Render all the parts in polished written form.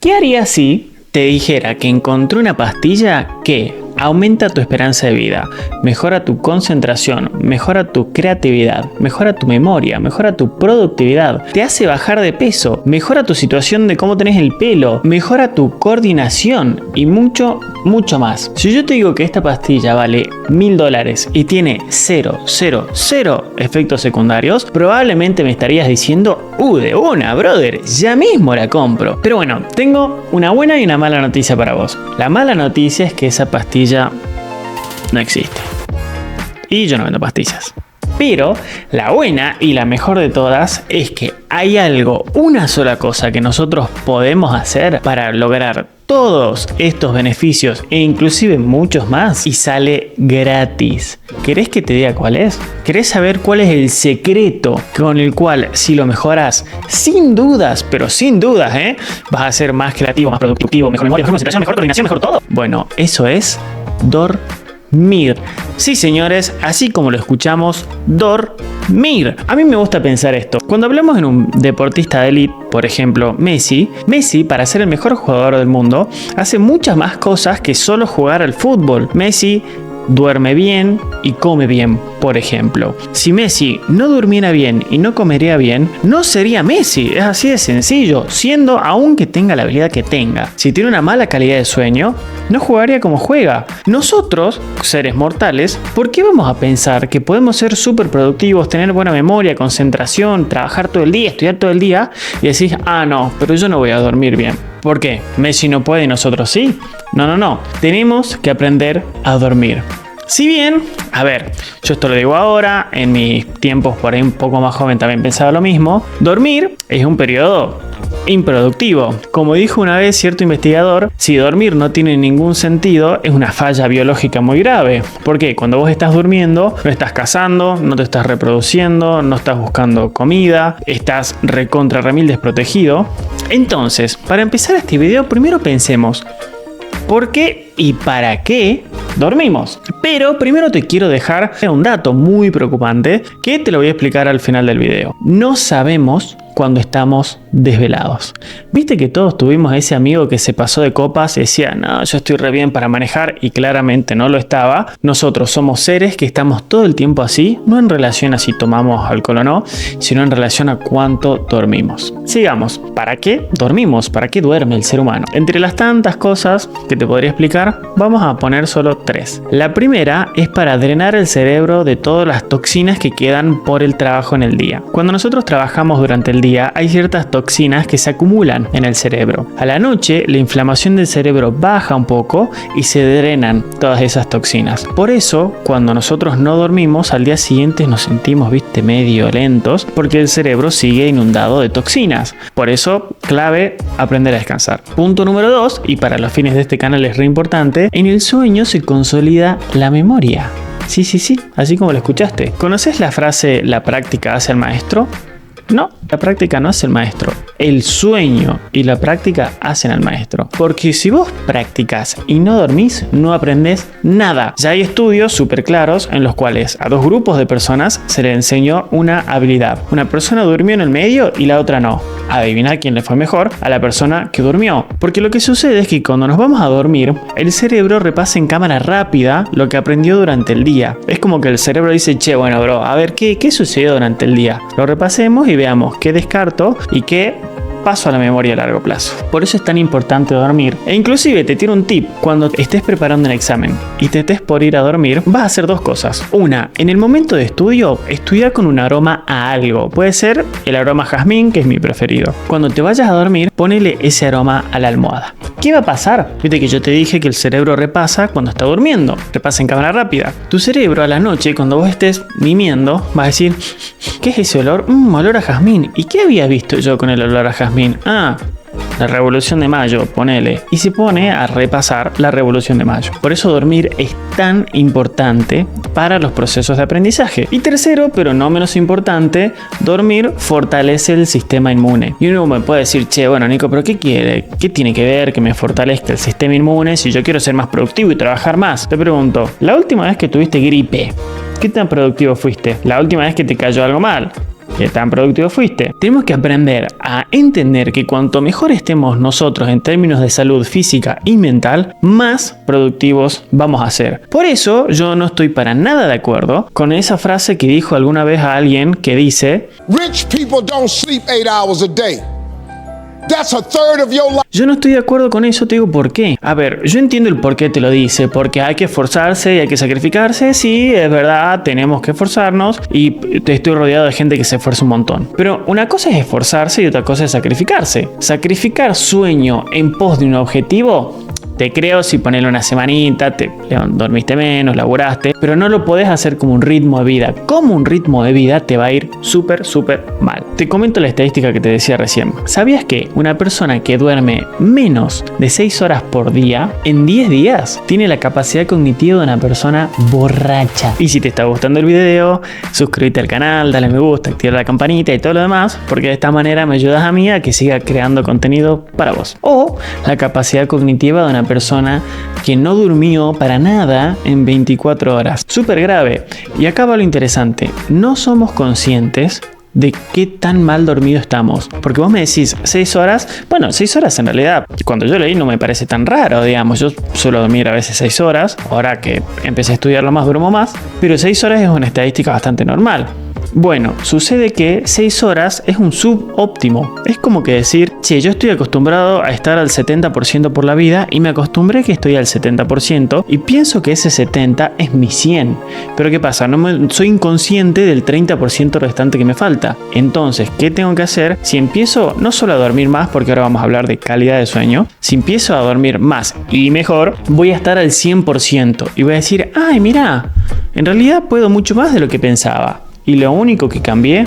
¿Qué harías si te dijera que encontré una pastilla que aumenta tu esperanza de vida, mejora tu concentración, mejora tu creatividad, mejora tu memoria, mejora tu productividad, te hace bajar de peso, mejora tu situación de cómo tenés el pelo, mejora tu coordinación y mucho más? Si yo te digo que esta pastilla vale $1000 y tiene 0 efectos secundarios, probablemente me estarías diciendo, de una, brother, ya mismo la compro. Pero bueno, tengo una buena y una mala noticia para vos. La mala noticia es que esa pastilla no existe. Y yo no vendo pastillas. Pero la buena y la mejor de todas es que hay algo, una sola cosa que nosotros podemos hacer para lograr todos estos beneficios e inclusive muchos más, y sale gratis. ¿Querés que te diga cuál es? ¿Querés saber cuál es el secreto con el cual, si lo mejoras, sin dudas, pero sin dudas, vas a ser más creativo, más productivo, mejor memoria, mejor concentración, mejor coordinación, mejor todo? Bueno, eso es dormir. Sí, señores, así como lo escuchamos, dormir. A mí me gusta pensar esto. Cuando hablamos en un deportista de élite, por ejemplo, Messi, para ser el mejor jugador del mundo, hace muchas más cosas que solo jugar al fútbol. Messi duerme bien y come bien, por ejemplo. Si Messi no durmiera bien y no comería bien, no sería Messi. Es así de sencillo, siendo aunque tenga la habilidad que tenga. Si tiene una mala calidad de sueño, no jugaría como juega. Nosotros, seres mortales, ¿por qué vamos a pensar que podemos ser súper productivos, tener buena memoria, concentración, trabajar todo el día, estudiar todo el día y decís, no, pero yo no voy a dormir bien? ¿Por qué? ¿Messi no puede y nosotros sí? No. Tenemos que aprender a dormir. Si bien, a ver, yo esto lo digo ahora, en mis tiempos por ahí un poco más joven también pensaba lo mismo, dormir es un periodo improductivo. Como dijo una vez cierto investigador, si dormir no tiene ningún sentido, es una falla biológica muy grave. Porque cuando vos estás durmiendo, no estás cazando, no te estás reproduciendo, no estás buscando comida, estás recontra remil desprotegido. Entonces, para empezar este video, primero pensemos, ¿por qué y para qué dormimos? Pero primero te quiero dejar un dato muy preocupante que te lo voy a explicar al final del video. No sabemos cuando estamos desvelados. Viste que todos tuvimos a ese amigo que se pasó de copas y decía, no, yo estoy re bien para manejar, y claramente no lo estaba. Nosotros somos seres que estamos todo el tiempo así, no en relación a si tomamos alcohol o no, sino en relación a cuánto dormimos. Sigamos, ¿para qué dormimos? ¿Para qué duerme el ser humano? Entre las tantas cosas que te podría explicar, vamos a poner solo 3. La primera es para drenar el cerebro de todas las toxinas que quedan por el trabajo en el día. Cuando nosotros trabajamos durante el día, hay ciertas toxinas que se acumulan en el cerebro. A la noche, la inflamación del cerebro baja un poco y se drenan todas esas toxinas. Por eso, cuando nosotros no dormimos, al día siguiente nos sentimos, medio lentos, porque el cerebro sigue inundado de toxinas. Por eso, clave, aprender a descansar. Punto número 2, y para los fines de este canal es re importante, en el sueño se consolida la memoria. Sí, así como lo escuchaste. ¿Conoces la frase, la práctica hace al maestro? No, la práctica no hace el maestro. El sueño y la práctica hacen al maestro. Porque si vos practicas y no dormís, no aprendés nada. Ya hay estudios súper claros en los cuales a 2 grupos de personas se les enseñó una habilidad. Una persona durmió en el medio y la otra no. Adivina quién le fue mejor: a la persona que durmió. Porque lo que sucede es que cuando nos vamos a dormir, el cerebro repasa en cámara rápida lo que aprendió durante el día. Es como que el cerebro dice, bueno bro, a ver qué sucedió durante el día. Lo repasemos y veamos qué descarto y qué paso a la memoria a largo plazo. Por eso es tan importante dormir. E inclusive te tiro un tip: cuando estés preparando un examen y te estés por ir a dormir, vas a hacer 2 cosas. Una, en el momento de estudio, estudia con un aroma a algo. Puede ser el aroma jazmín, que es mi preferido. Cuando te vayas a dormir, ponele ese aroma a la almohada. ¿Qué va a pasar? Viste que yo te dije que el cerebro repasa cuando está durmiendo, repasa en cámara rápida. Tu cerebro a la noche, cuando vos estés mimiendo, va a decir, ¿qué es ese olor? Olor a jazmín. ¿Y qué había visto yo con el olor a jazmín? La Revolución de Mayo, ponele. Y se pone a repasar la Revolución de Mayo. Por eso dormir es tan importante para los procesos de aprendizaje. Y tercero, pero no menos importante, dormir fortalece el sistema inmune. Y uno me puede decir, bueno Nico, pero ¿qué quiere? ¿Qué tiene que ver que me fortalezca el sistema inmune si yo quiero ser más productivo y trabajar más? Te pregunto, la última vez que tuviste gripe, ¿qué tan productivo fuiste? La última vez que te cayó algo mal, qué tan productivo fuiste. Tenemos que aprender a entender que cuanto mejor estemos nosotros en términos de salud física y mental, más productivos vamos a ser. Por eso yo no estoy para nada de acuerdo con esa frase que dijo alguna vez a alguien que dice: Rich people don't sleep 8 hours a day. That's a third of your life. Yo no estoy de acuerdo con eso, te digo por qué. A ver, yo entiendo el por qué te lo dice, porque hay que esforzarse y hay que sacrificarse. Sí, es verdad, tenemos que esforzarnos y estoy rodeado de gente que se esfuerza un montón. Pero una cosa es esforzarse y otra cosa es sacrificarse. Sacrificar sueño en pos de un objetivo, te creo si ponele una semanita, dormiste menos, laburaste, pero no lo podés hacer como un ritmo de vida. Como un ritmo de vida te va a ir súper mal. Te comento la estadística que te decía recién. ¿Sabías que una persona que duerme menos de 6 horas por día, en 10 días, tiene la capacidad cognitiva de una persona borracha? Y si te está gustando el video, suscríbete al canal, dale me gusta, activa la campanita y todo lo demás, porque de esta manera me ayudas a mí a que siga creando contenido para vos. O la capacidad cognitiva de una persona que no durmió para nada en 24 horas. Súper grave. Y acá va lo interesante. No somos conscientes de qué tan mal dormido estamos. Porque vos me decís 6 horas. Bueno, 6 horas en realidad, cuando yo leí no me parece tan raro, digamos. Yo suelo dormir a veces 6 horas. Ahora que empecé a estudiarlo más, duermo más. Pero 6 horas es una estadística bastante normal. Bueno, sucede que 6 horas es un subóptimo. Es como que decir, che, yo estoy acostumbrado a estar al 70% por la vida y me acostumbré que estoy al 70% y pienso que ese 70 es mi 100. Pero ¿qué pasa? Soy inconsciente del 30% restante que me falta. Entonces, ¿qué tengo que hacer? Si empiezo no solo a dormir más, porque ahora vamos a hablar de calidad de sueño, si empiezo a dormir más y mejor, voy a estar al 100% y voy a decir, ay, mira, en realidad puedo mucho más de lo que pensaba. Y lo único que cambié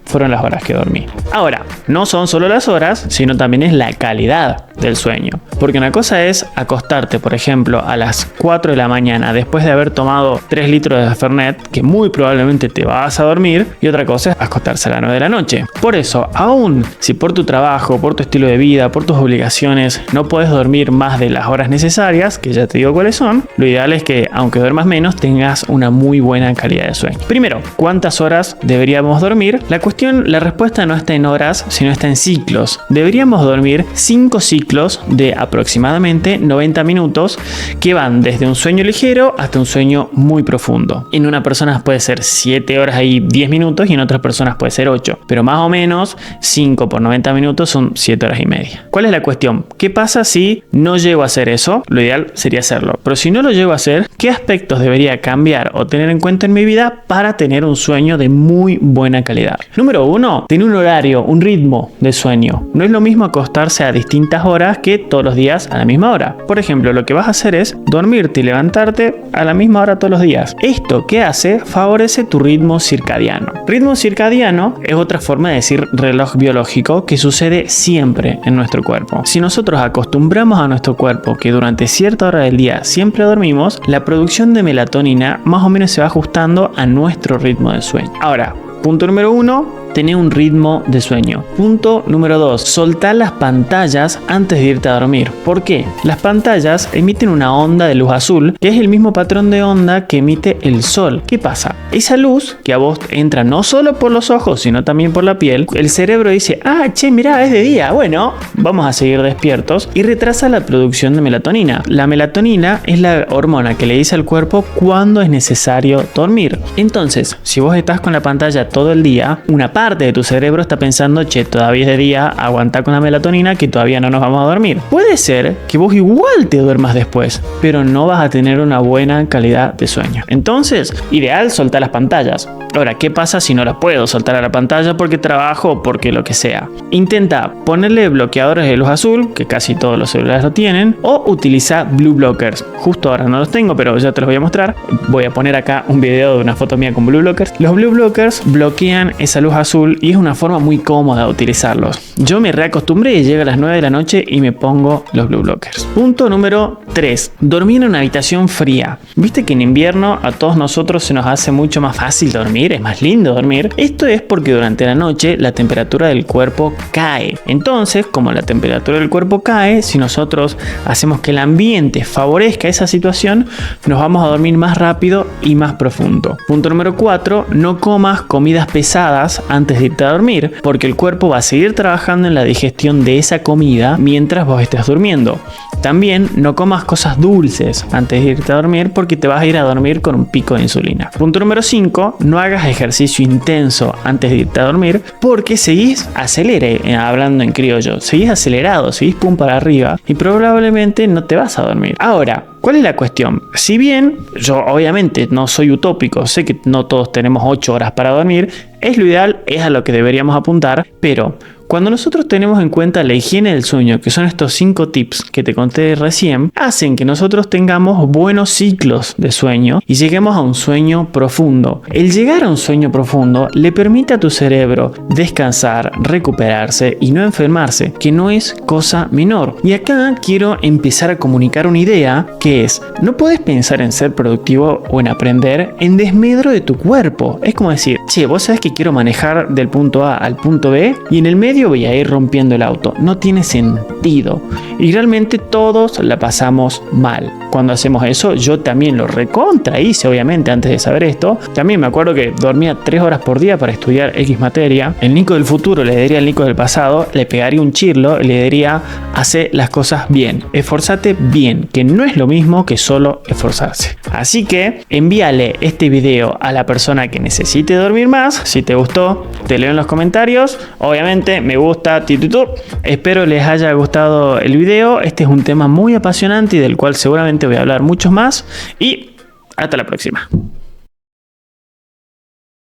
fueron las horas que dormí. Ahora, no son solo las horas, sino también es la calidad del sueño. Porque una cosa es acostarte, por ejemplo, a las 4 de la mañana después de haber tomado 3 litros de Fernet, que muy probablemente te vas a dormir, y otra cosa es acostarse a las 9 de la noche. Por eso, aún si por tu trabajo, por tu estilo de vida, por tus obligaciones, no puedes dormir más de las horas necesarias, que ya te digo cuáles son, lo ideal es que, aunque duermas menos, tengas una muy buena calidad de sueño. Primero, ¿cuántas horas deberíamos dormir? La respuesta no está en horas, sino está en ciclos. Deberíamos dormir 5 ciclos de aproximadamente 90 minutos que van desde un sueño ligero hasta un sueño muy profundo. En una persona puede ser 7 horas y 10 minutos y en otras personas puede ser 8. Pero más o menos 5 por 90 minutos son 7 horas y media. ¿Cuál es la cuestión? ¿Qué pasa si no llego a hacer eso? Lo ideal sería hacerlo. Pero si no lo llego a hacer, ¿qué aspectos debería cambiar o tener en cuenta en mi vida para tener un sueño de muy buena calidad? Número 1, tener un horario, un ritmo de sueño. No es lo mismo acostarse a distintas horas que todos los días a la misma hora. Por ejemplo, lo que vas a hacer es dormirte y levantarte a la misma hora todos los días. Esto, ¿qué hace? Favorece tu ritmo circadiano. Ritmo circadiano es otra forma de decir reloj biológico que sucede siempre en nuestro cuerpo. Si nosotros acostumbramos a nuestro cuerpo que durante cierta hora del día siempre dormimos, la producción de melatonina más o menos se va ajustando a nuestro ritmo de sueño. Ahora, punto número 1, tener un ritmo de sueño. Punto número 2, soltar las pantallas antes de irte a dormir. ¿Por qué? Las pantallas emiten una onda de luz azul, que es el mismo patrón de onda que emite el sol. ¿Qué pasa? Esa luz que a vos entra no solo por los ojos, sino también por la piel, el cerebro dice, che, mirá, es de día, bueno, vamos a seguir despiertos, y retrasa la producción de melatonina. La melatonina es la hormona que le dice al cuerpo cuándo es necesario dormir. Entonces, si vos estás con la pantalla todo el día, una parte de tu cerebro está pensando, che, todavía es de día, aguantá con la melatonina que todavía no nos vamos a dormir. Puede ser que vos igual te duermas después, pero no vas a tener una buena calidad de sueño. Entonces, ideal soltar las pantallas. Ahora, ¿qué pasa si no las puedo soltar a la pantalla porque trabajo o porque lo que sea? Intenta ponerle bloqueadores de luz azul, que casi todos los celulares lo tienen, o utiliza blue blockers. Justo ahora no los tengo, pero ya te los voy a mostrar. Voy a poner acá un video de una foto mía con blue blockers. Los blue blockers bloquean esa luz azul y es una forma muy cómoda de utilizarlos. Yo me reacostumbré y llego a las 9 de la noche y me pongo los blue blockers. Punto número 3. Dormir en una habitación fría. Viste que en invierno a todos nosotros se nos hace mucho más fácil dormir, es más lindo dormir. Esto es porque durante la noche la temperatura del cuerpo cae. Entonces, como la temperatura del cuerpo cae, si nosotros hacemos que el ambiente favorezca esa situación, nos vamos a dormir más rápido y más profundo. Punto número 4. No comas comidas pesadas antes antes de irte a dormir, porque el cuerpo va a seguir trabajando en la digestión de esa comida mientras vos estés durmiendo. También no comas cosas dulces antes de irte a dormir porque te vas a ir a dormir con un pico de insulina. Punto número 5, no hagas ejercicio intenso antes de irte a dormir porque seguís hablando en criollo, seguís acelerado, seguís pum para arriba y probablemente no te vas a dormir. Ahora, ¿cuál es la cuestión? Si bien yo obviamente no soy utópico, sé que no todos tenemos 8 horas para dormir, es lo ideal, es a lo que deberíamos apuntar, pero cuando nosotros tenemos en cuenta la higiene del sueño, que son estos 5 tips que te conté recién, hacen que nosotros tengamos buenos ciclos de sueño y lleguemos a un sueño profundo. El llegar a un sueño profundo le permite a tu cerebro descansar, recuperarse y no enfermarse, que no es cosa menor. Y acá quiero empezar a comunicar una idea que es, no puedes pensar en ser productivo o en aprender en desmedro de tu cuerpo. Es como decir, che, vos sabés que quiero manejar del punto A al punto B y en el medio voy a ir rompiendo el auto. No tiene sentido. Y realmente todos la pasamos mal. Cuando hacemos eso, yo también lo recontra hice, obviamente, antes de saber esto. También me acuerdo que dormía 3 horas por día para estudiar X materia. El Nico del futuro le diría al Nico del pasado, le pegaría un chirlo y le diría, hace las cosas bien. Esforzate bien, que no es lo mismo que solo esforzarse. Así que envíale este video a la persona que necesite dormir más. Si te gustó, te leo en los comentarios. Obviamente, me gusta, espero les haya gustado el video. Este es un tema muy apasionante y del cual seguramente voy a hablar mucho más. Y hasta la próxima.